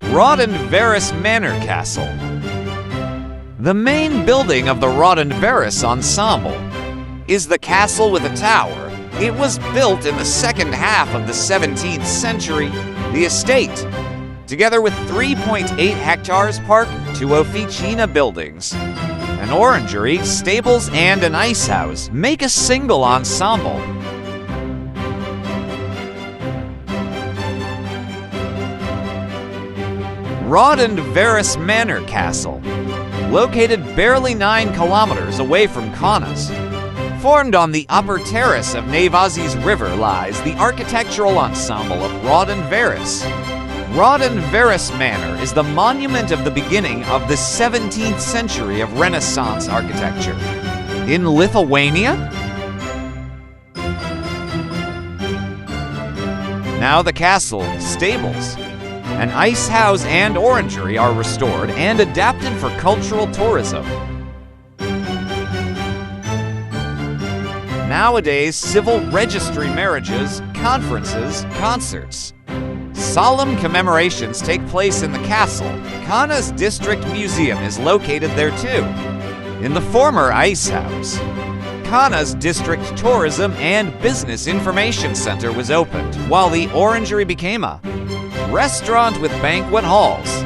Raudondvaris Manor Castle. The main building of the Raudondvaris ensemble is the castle with a tower. It was built in the second half of the 17th century. The estate, together with 3.8 hectares park, 2 officina buildings, an orangery, stables, and an ice house, make a single ensemble. Raudondvaris Manor Castle, located barely 9 kilometers away from Kaunas. Formed on the upper terrace of Nevazis River lies the architectural ensemble of Raudondvaris. Raudondvaris Manor is the monument of the beginning of the 17th century of Renaissance architecture. In Lithuania, now the castle, stables, an ice house and orangery are restored and adapted for cultural tourism. Nowadays, civil registry marriages, conferences, concerts, solemn commemorations take place in the castle. Kaunas District Museum is located there too. In the former ice house, Kaunas District Tourism and Business Information Center was opened, while the orangery became a restaurant with banquet halls.